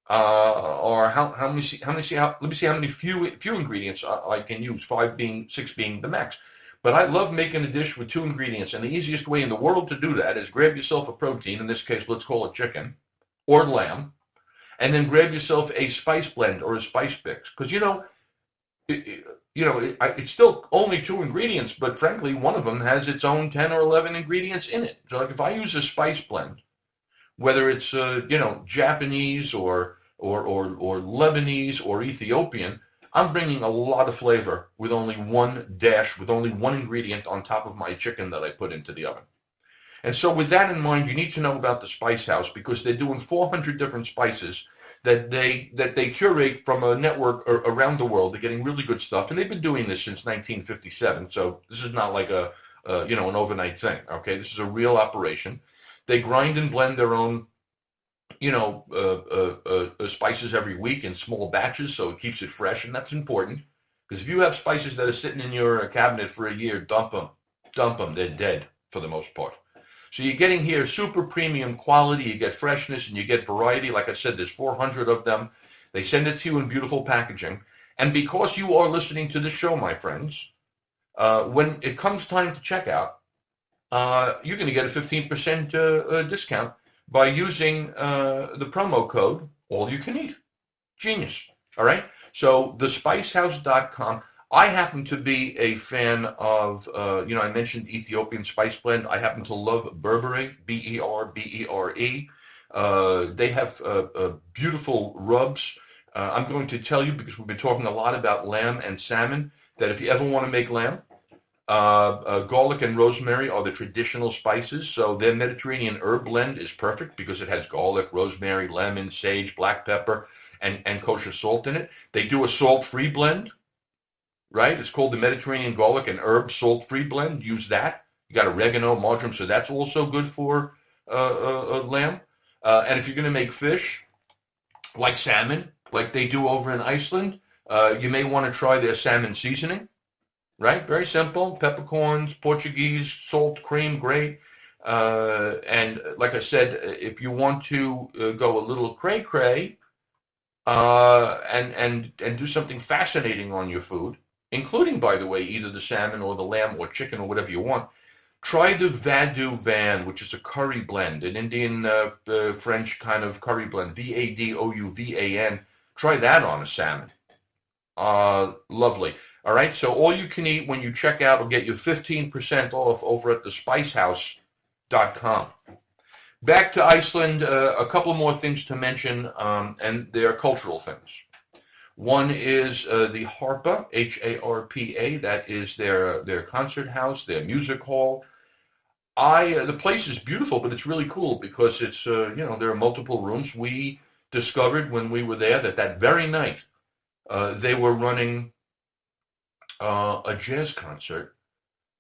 or let me see how many few ingredients I can use, 6 being the max. But I love making a dish with 2 ingredients, and the easiest way in the world to do that is grab yourself a protein, in this case let's call it chicken or lamb, and then grab yourself a spice blend or a spice mix, because it's still only 2 ingredients, but frankly one of them has its own 10 or 11 ingredients in it. So like if I use a spice blend, whether it's Japanese or Lebanese or Ethiopian, I'm bringing a lot of flavor with only one ingredient on top of my chicken that I put into the oven. And so with that in mind, you need to know about the Spice House, because they're doing 400 different spices that they curate from a network around the world. They're getting really good stuff, and they've been doing this since 1957. So this is not like an overnight thing. Okay, this is a real operation. They grind and blend their own, spices every week in small batches, so it keeps it fresh, and that's important. Because if you have spices that are sitting in your cabinet for a year, dump them. They're dead for the most part. So you're getting here super premium quality. You get freshness and you get variety. Like I said, there's 400 of them. They send it to you in beautiful packaging. And because you are listening to this show, my friends, when it comes time to check out, you're going to get a 15% discount by using the promo code all you can eat. Genius. All right. So thespicehouse.com. I happen to be a fan of, I mentioned Ethiopian spice blend. I happen to love Berbere, Berbere. They have beautiful rubs. I'm going to tell you, because we've been talking a lot about lamb and salmon, that if you ever want to make lamb, garlic and rosemary are the traditional spices. So their Mediterranean herb blend is perfect because it has garlic, rosemary, lemon, sage, black pepper, and kosher salt in it. They do a salt-free blend, right? It's called the Mediterranean garlic and herb salt-free blend. Use that. You got oregano, marjoram, so that's also good for lamb. And if you're going to make fish, like salmon, like they do over in Iceland, you may want to try their salmon seasoning, right? Very simple. Peppercorns, Portuguese, salt, cream, great. And like I said, if you want to go a little cray-cray, and do something fascinating on your food, including, by the way, either the salmon or the lamb or chicken or whatever you want, try the Vadu Van, which is a curry blend, an Indian French kind of curry blend, Vadouvan. Try that on a salmon. Lovely. All right, so all you can eat when you check out will get you 15% off over at thespicehouse.com. Back to Iceland, a couple more things to mention, and they are cultural things. One is the Harpa, Harpa. That is their concert house, their music hall. The place is beautiful, but it's really cool because it's there are multiple rooms. We discovered when we were there that very night they were running a jazz concert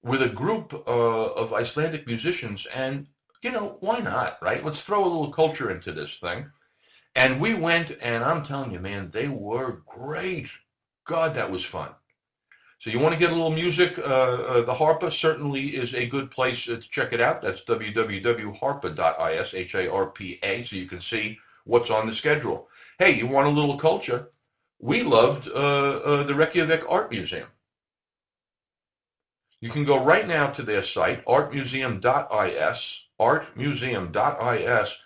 with a group of Icelandic musicians, and why not, right? Let's throw a little culture into this thing. And we went, and I'm telling you, man, they were great. God, that was fun. So you want to get a little music, the Harpa certainly is a good place to check it out. That's www.harpa.is, Harpa, so you can see what's on the schedule. Hey, you want a little culture? We loved the Reykjavik Art Museum. You can go right now to their site, artmuseum.is, artmuseum.is.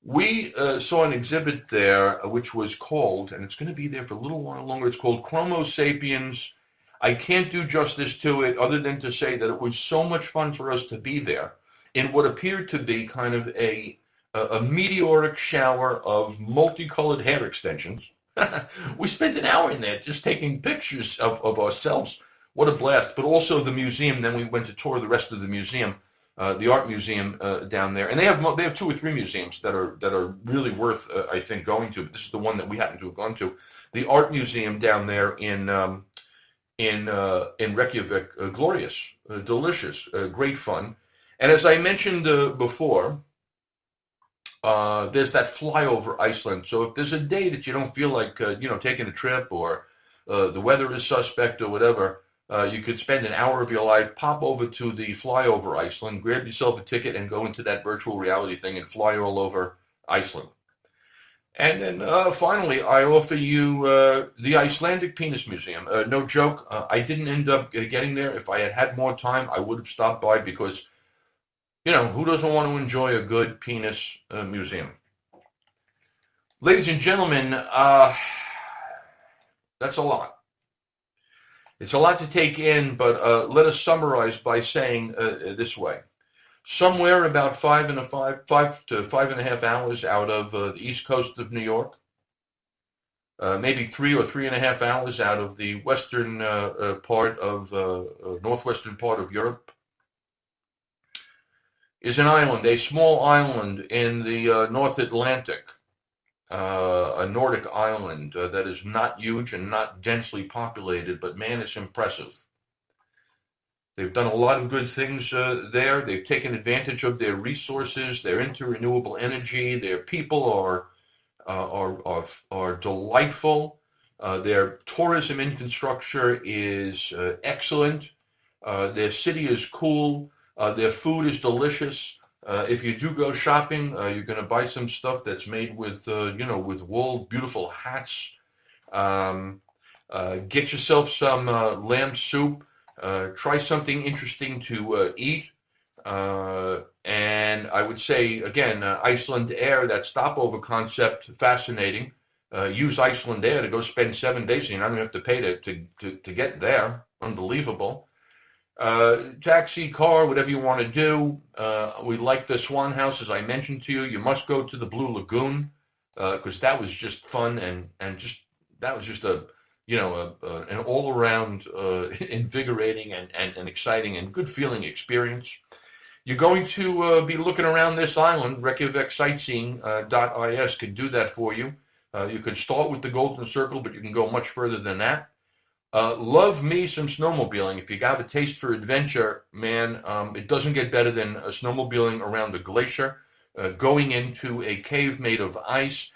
We saw an exhibit there which was called, and it's going to be there for a little while longer, it's called Chromo Sapiens. I can't do justice to it other than to say that it was so much fun for us to be there in what appeared to be kind of a meteoric shower of multicolored hair extensions. We spent an hour in there just taking pictures of ourselves. What a blast. But also the museum. Then we went to tour the rest of the museum, the art museum down there. And they have 2 or 3 museums that are really worth, I think, going to. But this is the one that we happen to have gone to. The art museum down there in Reykjavik, glorious, delicious, great fun. And as I mentioned before, there's that flyover Iceland. So if there's a day that you don't feel like taking a trip, or the weather is suspect or whatever, you could spend an hour of your life, pop over to the flyover Iceland, grab yourself a ticket, and go into that virtual reality thing and fly all over Iceland. And then finally, I offer you the Icelandic Penis Museum. No joke, I didn't end up getting there. If I had had more time, I would have stopped by because, who doesn't want to enjoy a good penis museum? Ladies and gentlemen, that's a lot. It's a lot to take in, but let us summarize by saying this way. Somewhere about 5 to 5.5 hours out of the east coast of New York, maybe 3 or 3.5 hours out of the western part of northwestern part of Europe, is an island, a small island in the North Atlantic, a Nordic island that is not huge and not densely populated, but man, it's impressive. They've done a lot of good things there. They've taken advantage of their resources. They're into renewable energy. Their people are delightful. Their tourism infrastructure is excellent. Their city is cool. Their food is delicious. If you do go shopping, you're going to buy some stuff that's made with with wool. Beautiful hats. Get yourself some lamb soup. Try something interesting to eat. And I would say, again, Iceland Air, that stopover concept, fascinating. Use Iceland Air to go spend 7 days, and you're not going to have to pay to get there. Unbelievable. Taxi, car, whatever you want to do. We like the Swan House, as I mentioned to you. You must go to the Blue Lagoon because that was just fun and just that was just an all around invigorating and exciting and good feeling experience. You're going to be looking around this island. ReykjavikSightseeing.is can do that for you. You can start with the Golden Circle, but you can go much further than that. Love me some snowmobiling. If you have a taste for adventure, man, it doesn't get better than snowmobiling around a glacier, going into a cave made of ice,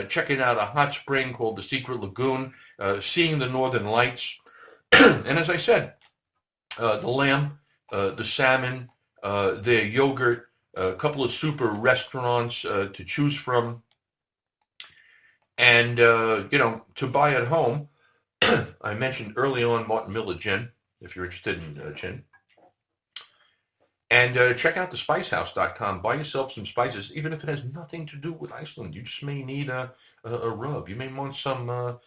checking out a hot spring called the Secret Lagoon, seeing the Northern Lights. And as I said, the lamb, the salmon, their yogurt, a couple of super restaurants to choose from, and, to buy at home. I mentioned early on Martin Miller gin, if you're interested in gin. And check out thespicehouse.com. Buy yourself some spices, even if it has nothing to do with Iceland. You just may need a rub. You may want some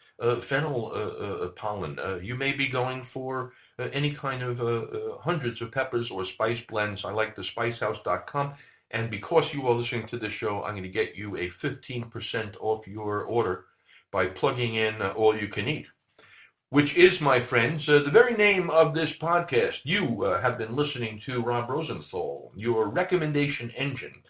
fennel pollen. You may be going for any kind of hundreds of peppers or spice blends. I like thespicehouse.com. And because you are listening to this show, I'm going to get you a 15% off your order by plugging in All You Can Eat, which is, my friends, the very name of this podcast. You have been listening to Rob Rosenthal, your recommendation engine,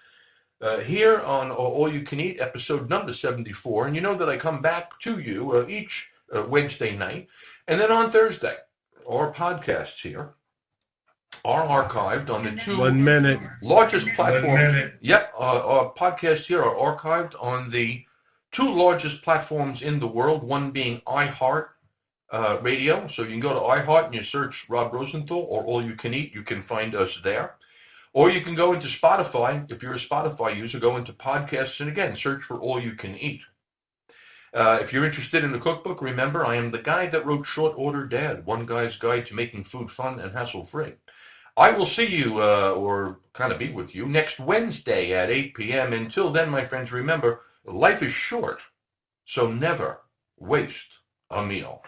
here on All You Can Eat, episode number 74. And you know that I come back to you each Wednesday night. And then on Thursday, our podcasts here are archived on the two largest platforms. Yep, our podcasts here are archived on the two largest platforms in the world, one being iHeart Radio. So you can go to iHeart and you search Rob Rosenthal or All You Can Eat. You can find us there. Or you can go into Spotify. If you're a Spotify user, go into podcasts and again, search for All You Can Eat. If you're interested in the cookbook, remember, I am the guy that wrote Short Order Dad, One Guy's Guide to Making Food Fun and Hassle-Free. I will see you, or kind of be with you, next Wednesday at 8 p.m. Until then, my friends, remember, life is short, so never waste a meal.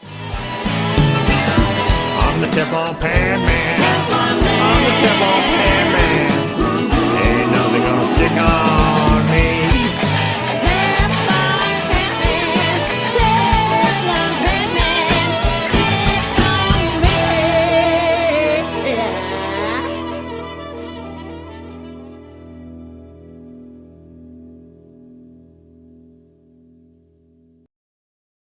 I'm the Teflon Pan Man. I'm the Teflon Pan Man. Ain't nothing gonna stick on